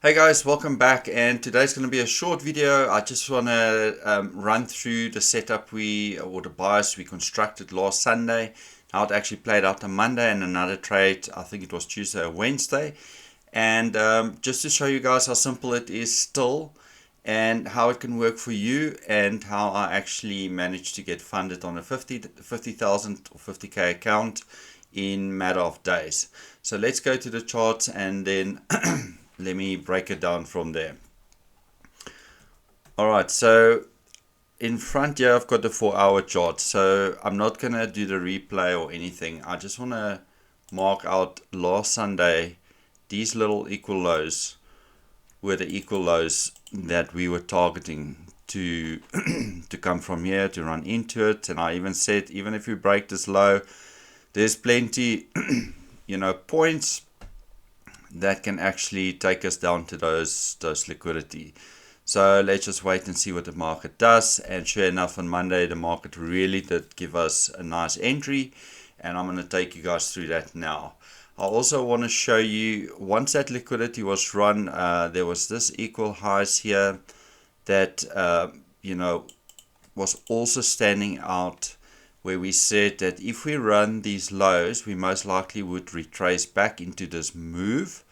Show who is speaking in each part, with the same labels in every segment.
Speaker 1: Hey guys, welcome back, and today's going to be a short video. I just want to run through the setup or the bias we constructed last Sunday, how it actually played out on Monday, and another trade, I think it was Tuesday or Wednesday, and just to show you guys how simple it is still and how it can work for you, and how I actually managed to get funded on a 50,000 or 50k account in a matter of days. So let's go to the charts and then let me break it down from there. Alright, so in front here I've got the 4-hour chart, so I'm not going to do the replay or anything. I just want to mark out last Sunday, these little equal lows were the equal lows that we were targeting to to come from here, to run into it. And I even said, even if we break this low, there's plenty points that can actually take us down to those liquidity. So let's just wait and see what the market does. And sure enough, on Monday the market really did give us a nice entry, and I'm going to take you guys through that now. I also want to show you, once that liquidity was run, there was this equal highs here that was also standing out, where we said that if we run these lows, we most likely would retrace back into this move,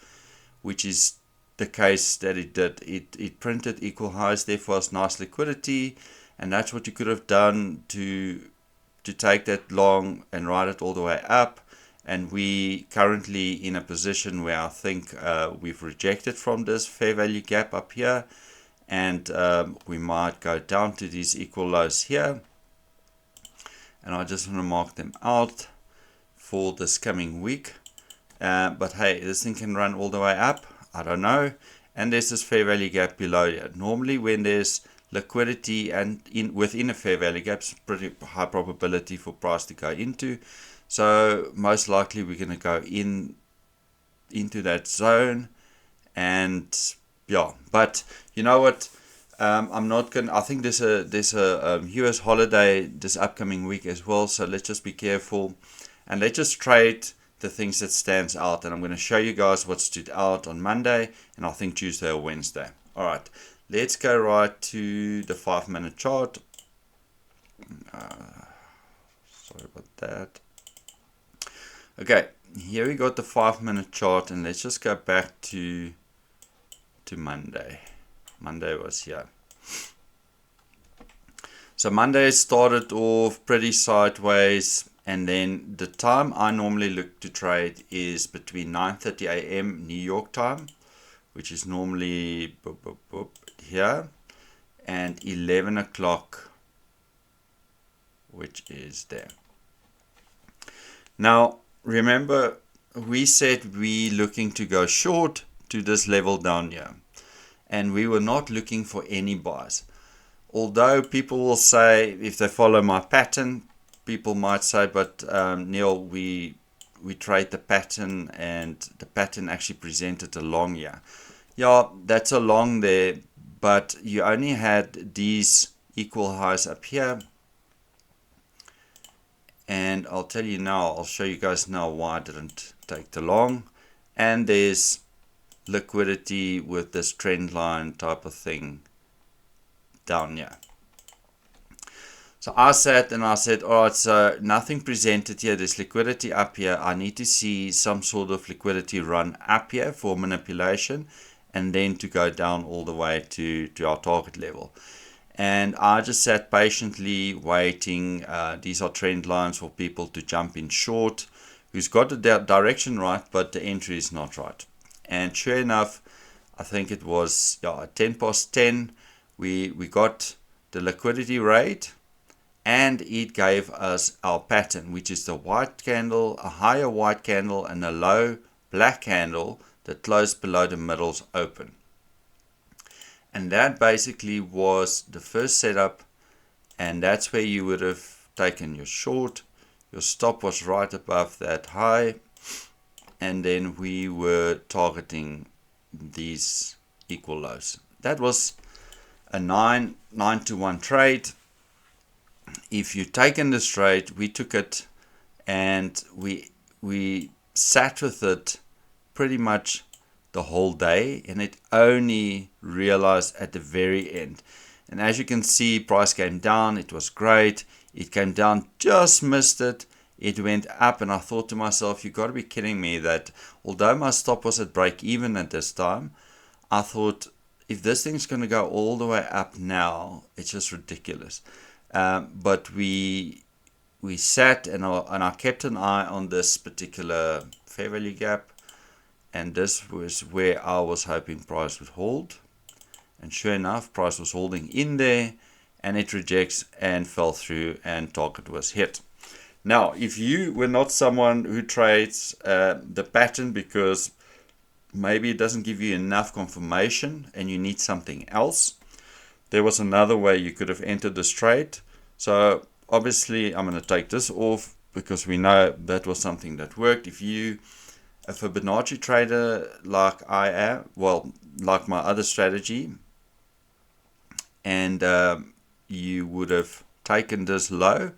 Speaker 1: which is the case that it did. It printed equal highs, therefore it's nice liquidity, and that's what you could have done to take that long and ride it all the way up. And we currently in a position where I think we've rejected from this fair value gap up here, and we might go down to these equal lows here, and I just want to mark them out for this coming week. But hey, this thing can run all the way up, I don't know. And there's this fair value gap below here. Normally when there's liquidity and within a fair value gap, it's pretty high probability for price to go into. So most likely we're going to go into that zone. And yeah, but you know what, I'm not going to, I think there's a US holiday this upcoming week as well, so let's just be careful and let's just trade the things that stands out. And I'm going to show you guys what stood out on Monday and I think Tuesday or Wednesday. Alright, let's go right to the 5-minute chart. Sorry about that. Okay, here we got the 5-minute chart, and let's just go back to Monday. Monday was here. So Monday started off pretty sideways, and then the time I normally look to trade is between 9:30 a.m. New York time, which is normally here, and 11 o'clock, which is there. Now remember, we said we looking to go short to this level down here, and we were not looking for any buys. Although people will say, if they follow my pattern, people might say, but Neil, we trade the pattern, and the pattern actually presented a long here. Yeah, that's a long there, but you only had these equal highs up here. And I'll tell you now, I'll show you guys now why I didn't take the long. And there's liquidity with this trend line type of thing down here. So I sat and I said, alright, so nothing presented here, there's liquidity up here. I need to see some sort of liquidity run up here for manipulation, and then to go down all the way to our target level. And I just sat patiently waiting. These are trend lines for people to jump in short, who's got the direction right, but the entry is not right. And sure enough, I think it was at 10 past 10, we got the liquidity rate, and it gave us our pattern, which is the white candle, a higher white candle, and a low black candle that closed below the middle's open. And that basically was the first setup, and that's where you would have taken your short. Your stop was right above that high, and then we were targeting these equal lows. That was a 9 to 1 trade. If you've taken this trade, we took it and we sat with it pretty much the whole day, and it only realized at the very end. And as you can see, price came down. It was great. It came down, just missed it. It went up, and I thought to myself, you got to be kidding me, that although my stop was at break even at this time, I thought, if this thing's going to go all the way up now, it's just ridiculous. But we sat, and I kept an eye on this particular fair value gap, and this was where I was hoping price would hold. And sure enough, price was holding in there, and it rejects and fell through, and target was hit. Now, if you were not someone who trades the pattern because maybe it doesn't give you enough confirmation and you need something else, there was another way you could have entered this trade. So obviously I'm going to take this off because we know that was something that worked. If you a Fibonacci trader like I am, well, like my other strategy, and you would have taken this low,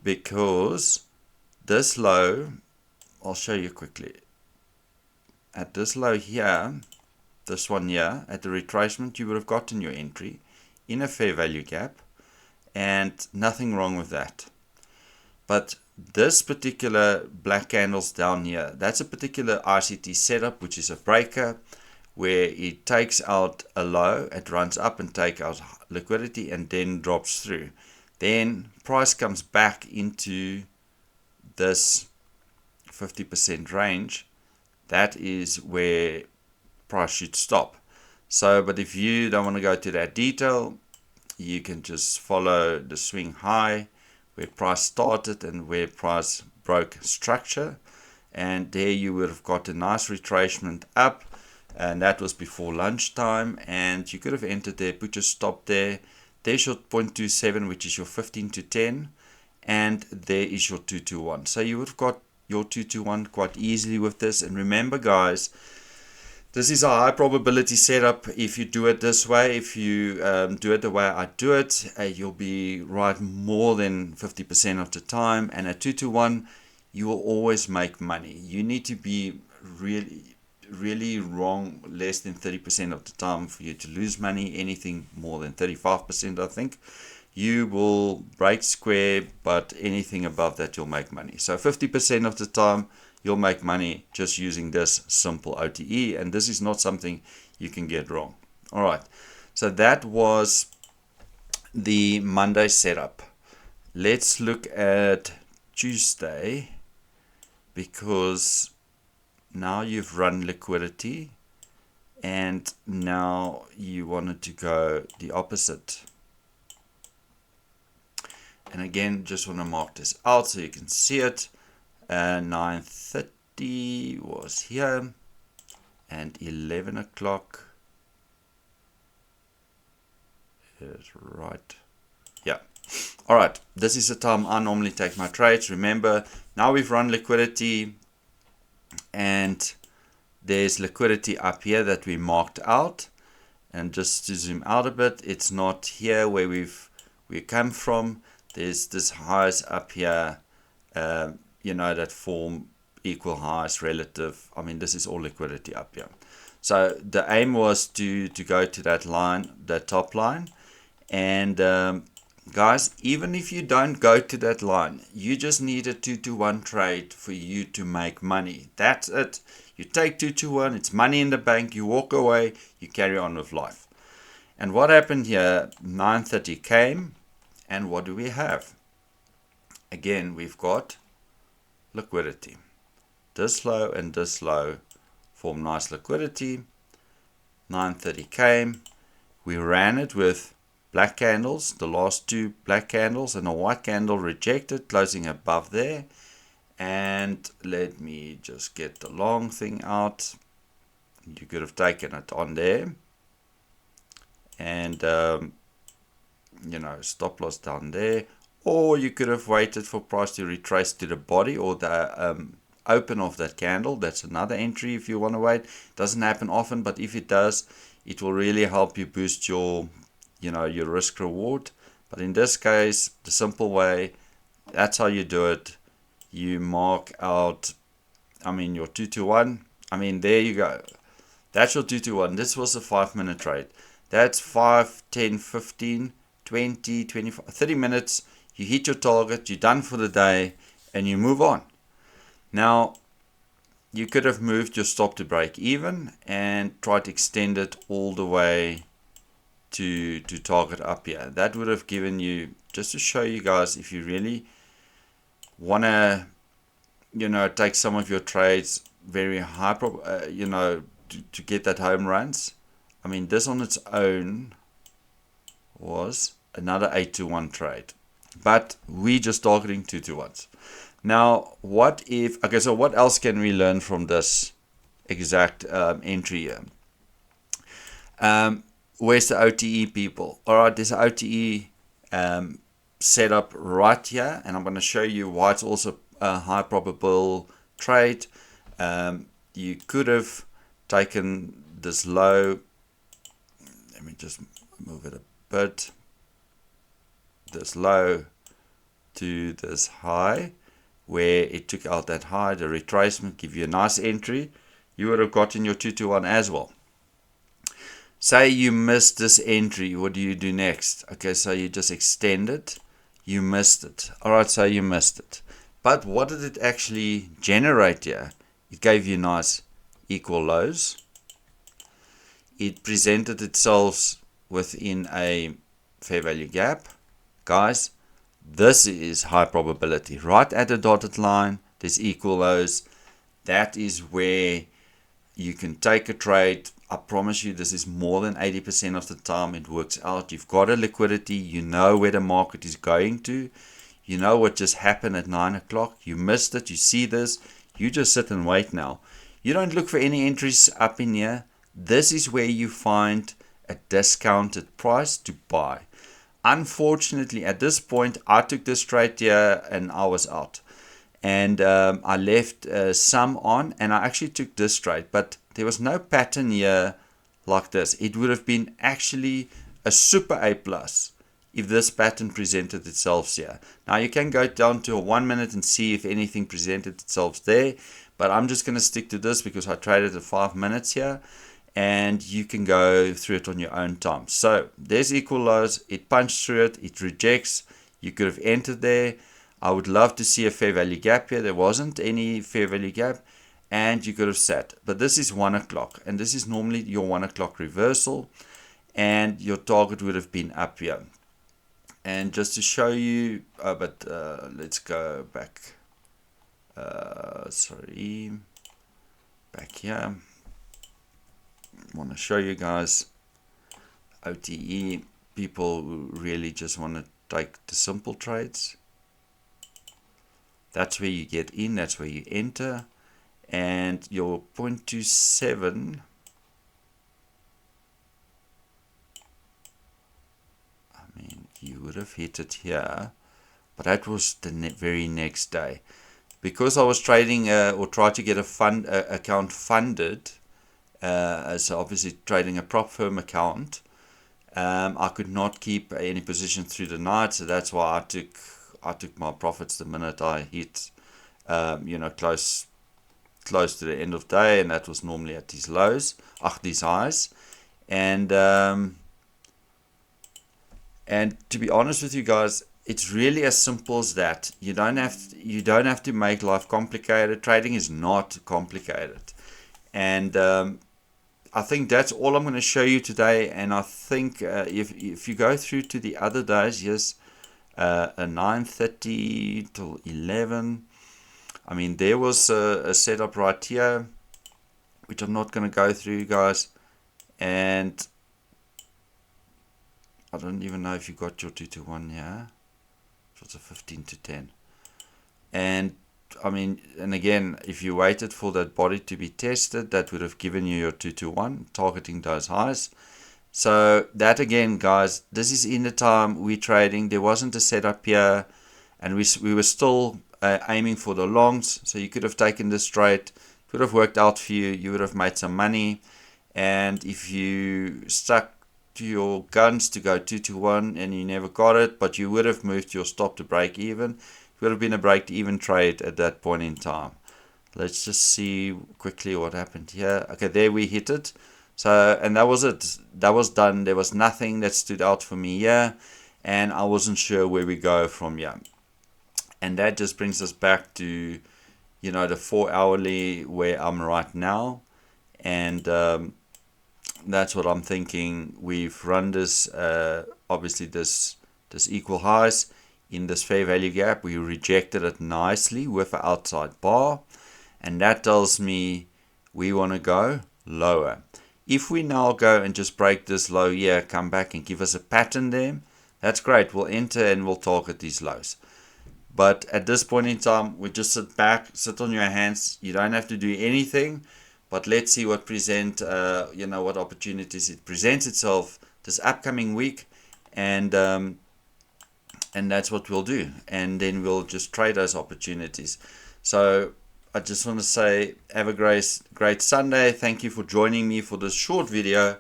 Speaker 1: because this low, I'll show you quickly. At this low here, this one here, at the retracement, you would have gotten your entry in a fair value gap, and nothing wrong with that. But this particular black candles down here, that's a particular ICT setup, which is a breaker, where it takes out a low, it runs up and takes out liquidity, and then drops through. Then price comes back into this 50% range. That is where price should stop. So, but if you don't want to go to that detail, you can just follow the swing high, where price started and where price broke structure, and there you would have got a nice retracement up, and that was before lunchtime, and you could have entered there, put your stop there. There's your 0.27, which is your 15 to 10, and there is your 221. So you would have got your 221 quite easily with this. And remember, guys, this is a high probability setup. If you do it this way, if you do it the way I do it, you'll be right more than 50% of the time. And at 221, you will always make money. You need to be really wrong less than 30% of the time for you to lose money. Anything more than 35%, I think, you will break square, but anything above that you'll make money. So 50% of the time you'll make money just using this simple OTE, and this is not something you can get wrong. All right, so that was the Monday setup. Let's look at Tuesday, because now you've run liquidity, and now you wanted to go the opposite. And again, just want to mark this out so you can see it. 9:30 was here, and 11 o'clock is right. Yeah. All right. This is the time I normally take my trades. Remember, now we've run liquidity, and there's liquidity up here that we marked out. And just to zoom out a bit, it's not here where we come from. There's this highs up here, that form equal highs relative. I mean, this is all liquidity up here. So the aim was to go to that line, that top line. And guys, even if you don't go to that line, you just need a 2-to-1 trade for you to make money. That's it. You take 2-to-1, it's money in the bank, you walk away, you carry on with life. And what happened here, 9:30 came, and what do we have? Again, we've got liquidity. This low and this low form nice liquidity. 9:30 came, we ran it with black candles, the last two black candles, and a white candle rejected, closing above there. And let me just get the long thing out. You could have taken it on there, and stop loss down there, or you could have waited for price to retrace to the body or the open of that candle. That's another entry if you want to wait. Doesn't happen often, but if it does, it will really help you boost your your risk reward. But in this case, the simple way, that's how you do it. You mark out, your 2-to-1. There you go. That's your 2 to 1. This was a 5-minute trade. That's 5, 10, 15, 20, 25, 30 minutes. You hit your target, you're done for the day, and you move on. Now, you could have moved your stop to break even and tried to extend it all the way to target up here. That would have given you, just to show you guys, if you really want to, take some of your trades very high, to get that home runs. I mean, this on its own was another 8 to 1 trade, but we just targeting 2 to 1s. Now, what if, okay, so what else can we learn from this exact entry here? Where's the OTE, people? All right, there's an OTE set up right here, and I'm going to show you why it's also a high probable trade. You could have taken this low. Let me just move it a bit. This low to this high, where it took out that high, the retracement, give you a nice entry. You would have gotten your 2 to 1 as well. Say you missed this entry, what do you do next? Okay, so you just extend it. You missed it. Alright, so you missed it. But what did it actually generate here? It gave you nice equal lows. It presented itself within a fair value gap. Guys, this is high probability. Right at the dotted line, there's equal lows. That is where you can take a trade. I promise you, this is more than 80% of the time it works out. You've got a liquidity. You know where the market is going to. You know what just happened at 9 o'clock. You missed it. You see this. You just sit and wait now. You don't look for any entries up in here. This is where you find a discounted price to buy. Unfortunately, at this point, I took this trade here and I was out. And I left some on, and I actually took this trade. But there was no pattern here like this. It would have been actually a super A plus if this pattern presented itself here. Now you can go down to a 1 minute and see if anything presented itself there. But I'm just going to stick to this because I traded at 5 minutes here. And you can go through it on your own time. So there's equal lows. It punched through it. It rejects. You could have entered there. I would love to see a fair value gap here. There wasn't any fair value gap. And you could have sat. But this is 1 o'clock. And this is normally your 1 o'clock reversal. And your target would have been up here. And just to show you, let's go back. Back here. I want to show you guys OTE, people who really just want to take the simple trades. That's where you get in, that's where you enter. And your 0.27, I mean, you would have hit it here, but that was the very next day. Because I was trading or tried to get a account funded, as obviously trading a prop firm account, I could not keep any position through the night, so that's why I took my profits the minute I hit close to the end of day, and that was normally at these lows, these highs. And to be honest with you guys, it's really as simple as that. You don't have to make life complicated. Trading is not complicated. And I think that's all I'm going to show you today. And I think if you go through to the other days, yes, a 9:30 till 11. I mean, there was a setup right here, which I'm not going to go through, guys. And I don't even know if you got your 2 to 1 here. It was a 15 to 10. And I mean, and again, if you waited for that body to be tested, that would have given you your 2 to 1, targeting those highs. So that again, guys, this is in the time we're trading. There wasn't a setup here, and we were still aiming for the longs. So you could have taken this trade. It would have worked out for you. You would have made some money. And if you stuck to your guns to go 2 to 1 and you never got it, but you would have moved your stop to break even, it would have been a break even trade at that point in time. Let's just see quickly what happened here. Okay, there we hit it. So, and that was it. That was done. There was nothing that stood out for me here, and I wasn't sure where we go from here. And that just brings us back to, you know, the 4-hourly where I'm right now, and that's what I'm thinking. We've run this, obviously this equal highs in this fair value gap. We rejected it nicely with an outside bar, and that tells me we want to go lower. If we now go and just break this low here, come back and give us a pattern there, that's great. We'll enter and we'll target these lows. But at this point in time, we just sit back, sit on your hands. You don't have to do anything, but let's see what what opportunities it presents itself this upcoming week, and that's what we'll do. And then we'll just trade those opportunities. So I just want to say, have a great Sunday. Thank you for joining me for this short video.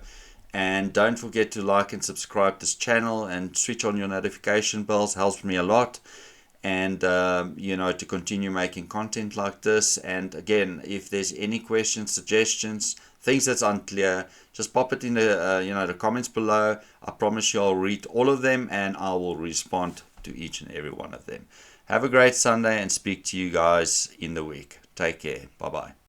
Speaker 1: And don't forget to like and subscribe to this channel and switch on your notification bells. Helps me a lot. And to continue making content like this. And again, if there's any questions, suggestions, things that's unclear, just pop it in the comments below. I promise you I'll read all of them and I will respond to each and every one of them. Have a great Sunday and speak to you guys in the week. Take care. Bye bye.